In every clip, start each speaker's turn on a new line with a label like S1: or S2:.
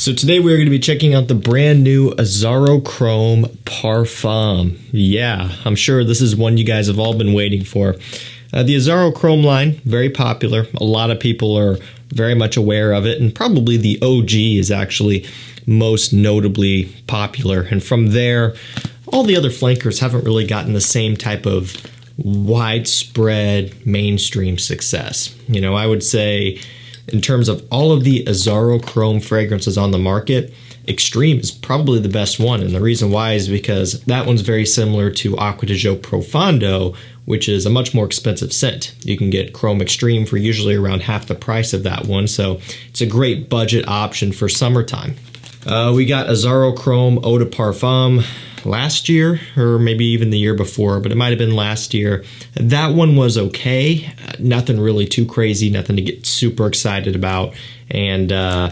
S1: So today we're going to be checking out the brand new Azzaro Chrome Parfum. Yeah, I'm sure this is one you guys have all been waiting for. The Azzaro Chrome line, very popular. A lot of people are very much aware of it, and probably the OG is actually most notably popular. And from there, all the other flankers haven't really gotten the same type of widespread mainstream success. You know, I would say in terms of all of the Azzaro Chrome fragrances on the market, Extreme is probably the best one. And the reason why is because that one's very similar to Acqua di Gio Profondo, which is a much more expensive scent. You can get Chrome Extreme for usually around half the price of that one. So it's a great budget option for summertime. We got Azzaro Chrome Eau de Parfum last year, or maybe even the year before, but it might have been last year. That one was okay. Nothing really too crazy, nothing to get super excited about. And I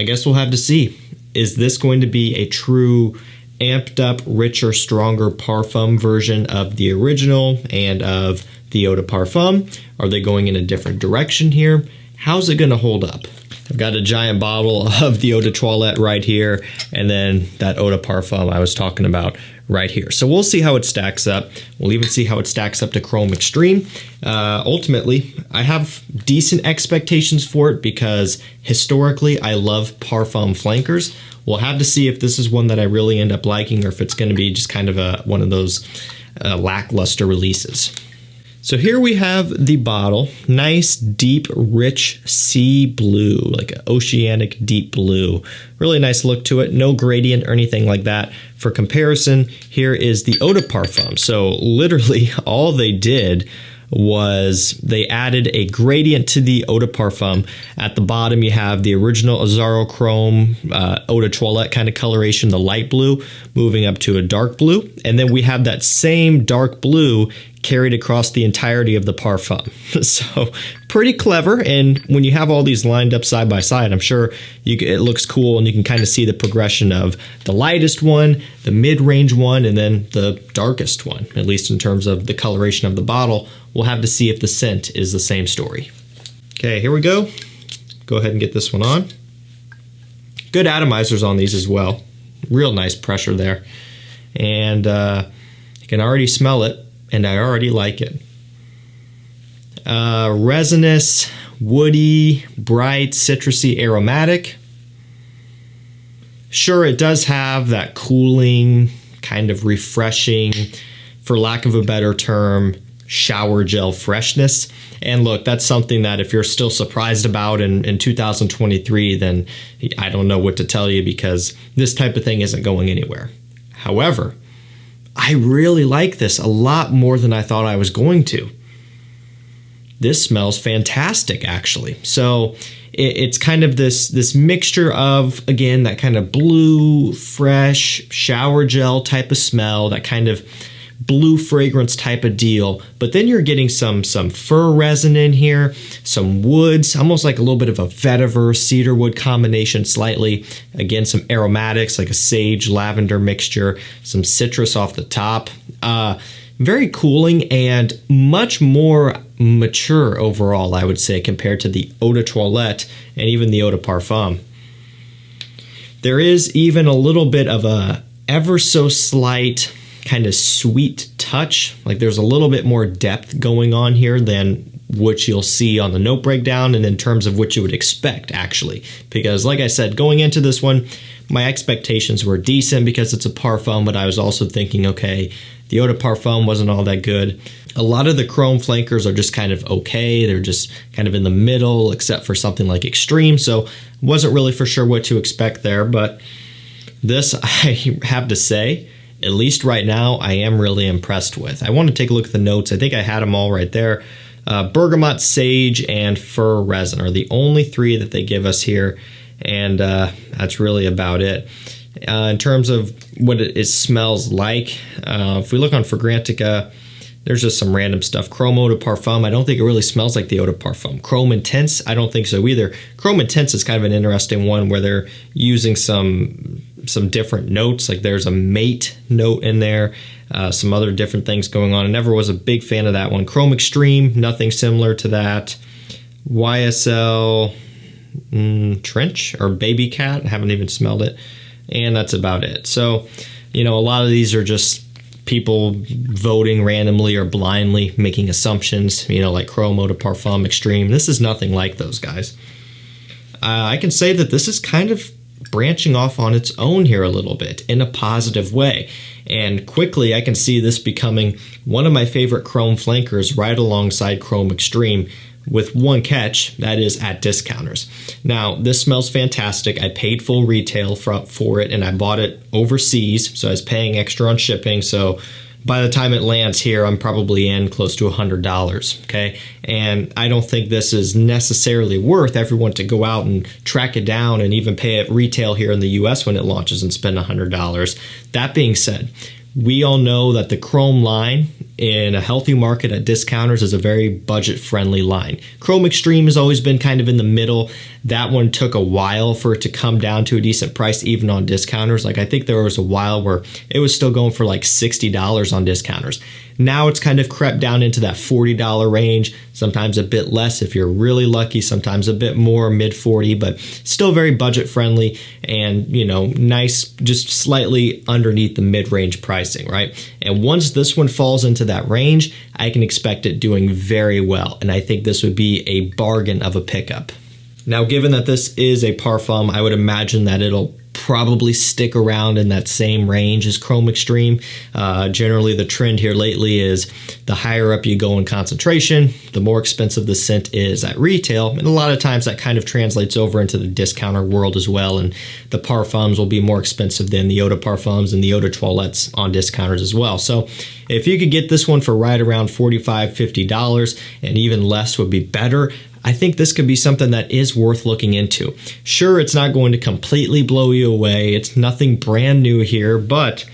S1: guess we'll have to see. Is this going to be a true amped up, richer, stronger Parfum version of the original and of the Eau de Parfum? Are they going in a different direction here? How's it going to hold up? I've got a giant bottle of the Eau de Toilette right here, and then that Eau de Parfum I was talking about right here. So we'll see how it stacks up. We'll even see how it stacks up to Chrome Extreme. Ultimately, I have decent expectations for it because historically I love Parfum flankers. We'll have to see if this is one that I really end up liking or if it's going to be just kind of one of those lackluster releases. So here we have the bottle, nice, deep, rich sea blue, like an oceanic deep blue. Really nice look to it, no gradient or anything like that. For comparison, here is the Eau de Parfum. So literally all they did was they added a gradient to the Eau de Parfum. At the bottom you have the original Azzaro Chrome Eau de Toilette kind of coloration, the light blue, moving up to a dark blue. And then we have that same dark blue carried across the entirety of the Parfum. So pretty clever, and when you have all these lined up side by side, I'm sure it looks cool, and you can kind of see the progression of the lightest one, the mid-range one, and then the darkest one, at least in terms of the coloration of the bottle. We'll have to see if the scent is the same story. Okay, here we go. Go ahead and get this one on. Good atomizers on these as well. Real nice pressure there. And you can already smell it, and I already like it. Resinous, woody, bright, citrusy, aromatic. Sure, it does have that cooling, kind of refreshing, for lack of a better term, shower gel freshness. And look, that's something that if you're still surprised about in 2023, then I don't know what to tell you, because this type of thing isn't going anywhere. However, I really like this a lot more than I thought I was going to. This smells fantastic, actually. So it's kind of this mixture of, again, that kind of blue, fresh, shower gel type of smell, that kind of blue fragrance type of deal. But then you're getting some fir resin in here, some woods, almost like a little bit of a vetiver, cedar wood combination slightly. Again, some aromatics like a sage lavender mixture, some citrus off the top. Very cooling and much more mature overall, I would say, compared to the Eau de Toilette and even the Eau de Parfum. There is even a little bit of a ever so slight kind of sweet touch. Like there's a little bit more depth going on here than what you'll see on the note breakdown, and in terms of what you would expect, actually. Because like I said, going into this one, my expectations were decent because it's a Parfum, but I was also thinking, okay, the Eau de Parfum wasn't all that good. A lot of the Chrome flankers are just kind of okay. They're just kind of in the middle, except for something like Extreme. So wasn't really for sure what to expect there. But this, I have to say, at least right now, I am really impressed with. I want to take a look at the notes. I think I had them all right there. Bergamot, sage, and fir resin are the only three that they give us here. And that's really about it. In terms of what it smells like, if we look on Fragrantica, there's just some random stuff. Chrome Eau de Parfum, I don't think it really smells like the Eau de Parfum. Chrome Intense, I don't think so either. Chrome Intense is kind of an interesting one where they're using some different notes. Like there's a mate note in there, some other different things going on. I never was a big fan of that one. Chrome Extreme, nothing similar to that. YSL, Trench or Baby Cat. I haven't even smelled it. And that's about it. So, you know, a lot of these are just people voting randomly or blindly, making assumptions, you know, like Chrome Eau de Parfum Extreme. This is nothing like those guys. I can say that this is kind of branching off on its own here a little bit in a positive way. And quickly, I can see this becoming one of my favorite Chrome flankers right alongside Chrome Extreme, with one catch, that is at discounters. Now, this smells fantastic. I paid full retail for it, and I bought it overseas, so I was paying extra on shipping. So by the time it lands here, I'm probably in close to $100, okay? And I don't think this is necessarily worth everyone to go out and track it down and even pay it retail here in the US when it launches and spend $100. That being said, we all know that the Chrome line in a healthy market at discounters is a very budget-friendly line. Chrome Extreme has always been kind of in the middle. That one took a while for it to come down to a decent price, even on discounters. Like, I think there was a while where it was still going for like $60 on discounters. Now it's kind of crept down into that $40 range, sometimes a bit less if you're really lucky, sometimes a bit more, mid-40, but still very budget-friendly and, you know, nice, just slightly underneath the mid-range pricing, right? And once this one falls into that range, I can expect it doing very well, and I think this would be a bargain of a pickup. Now, given that this is a Parfum, I would imagine that it'll probably stick around in that same range as Chrome Extreme. Generally, the trend here lately is the higher up you go in concentration, the more expensive the scent is at retail. And a lot of times that kind of translates over into the discounter world as well. And the Parfums will be more expensive than the Eau de Parfums and the Eau de Toilettes on discounters as well. So if you could get this one for right around $45, $50, and even less would be better, I think this could be something that is worth looking into. Sure, it's not going to completely blow you away. It's nothing brand new here, but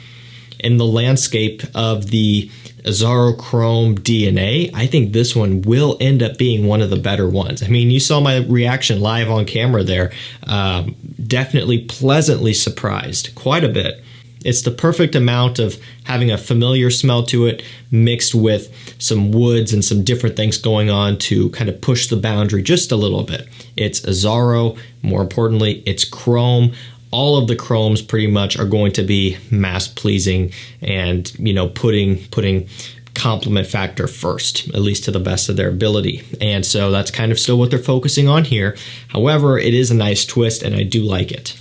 S1: in the landscape of the Azzaro Chrome DNA, I think this one will end up being one of the better ones. I mean, you saw my reaction live on camera there. Definitely pleasantly surprised quite a bit. It's the perfect amount of having a familiar smell to it mixed with some woods and some different things going on to kind of push the boundary just a little bit. It's Azzaro, more importantly, it's Chrome. All of the Chromes pretty much are going to be mass pleasing and, you know, putting compliment factor first, at least to the best of their ability. And so that's kind of still what they're focusing on here. However, it is a nice twist and I do like it.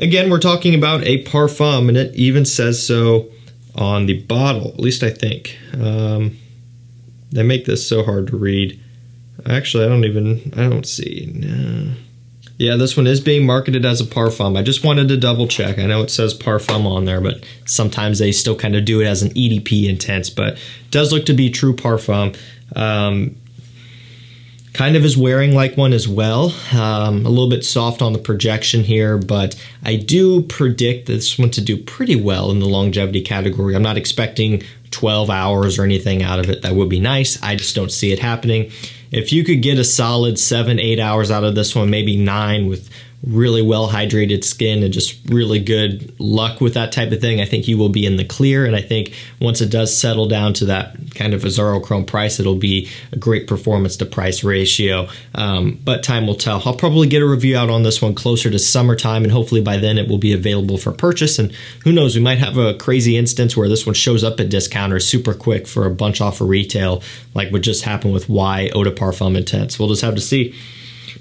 S1: Again, we're talking about a Parfum, and it even says so on the bottle, at least I think. They make this so hard to read. Actually, I don't see. No. Yeah, this one is being marketed as a Parfum. I just wanted to double check. I know it says Parfum on there, but sometimes they still kind of do it as an EDP intense, but it does look to be true Parfum. Kind of is wearing like one as well. A little bit soft on the projection here, but I do predict this one to do pretty well in the longevity category. I'm not expecting 12 hours or anything out of it. That would be nice. I just don't see it happening. If you could get a solid 7-8 hours out of this one, maybe 9 with really well hydrated skin and just really good luck with that type of thing, I think you will be in the clear. And I think once it does settle down to that kind of Azzaro Chrome price, it'll be a great performance to price ratio. But time will tell. I'll probably get a review out on this one closer to summertime, and hopefully by then it will be available for purchase. And who knows, we might have a crazy instance where this one shows up at discounters super quick for a bunch off of retail, like what just happened with Y Eau de Parfum Intense. We'll just have to see.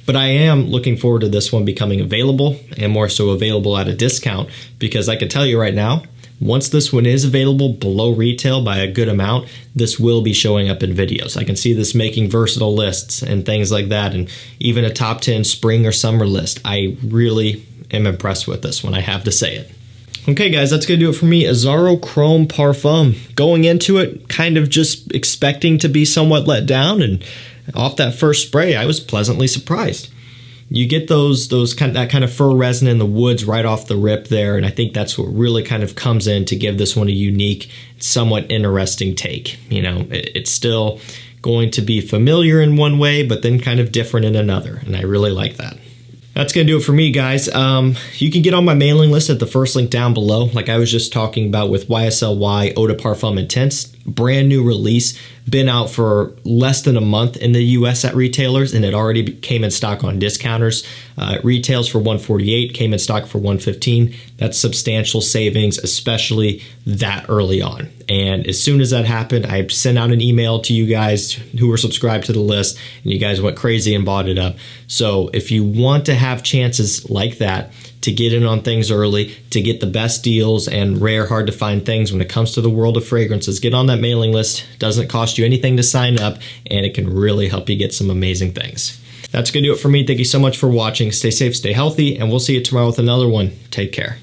S1: But I am looking forward to this one becoming available, and more so available at a discount, because I can tell you right now, once this one is available below retail by a good amount, this will be showing up in videos. I can see this making versatile lists and things like that, and even a top 10 spring or summer list. I really am impressed with this one, I have to say it. Okay guys, that's going to do it for me. Azzaro Chrome Parfum. Going into it, kind of just expecting to be somewhat let down, and off that first spray, I was pleasantly surprised. You get that kind of fir resin in the woods right off the rip there, and I think that's what really kind of comes in to give this one a unique, somewhat interesting take. You know, it's still going to be familiar in one way, but then kind of different in another, and I really like that. That's going to do it for me, guys. You can get on my mailing list at the first link down below, like I was just talking about with YSLY Eau de Parfum Intense. brand new release, been out for less than a month in the US at retailers, and it already came in stock on discounters. It retails for $148, came in stock for $115. That's substantial savings, especially that early on. And as soon as that happened, I sent out an email to you guys who were subscribed to the list, and you guys went crazy and bought it up. So if you want to have chances like that, to get in on things early, to get the best deals and rare, hard to find things when it comes to the world of fragrances, get on that mailing list. Doesn't cost you anything to sign up, and it can really help you get some amazing things. That's going to do it for me. Thank you so much for watching. Stay safe, stay healthy, and we'll see you tomorrow with another one. Take care.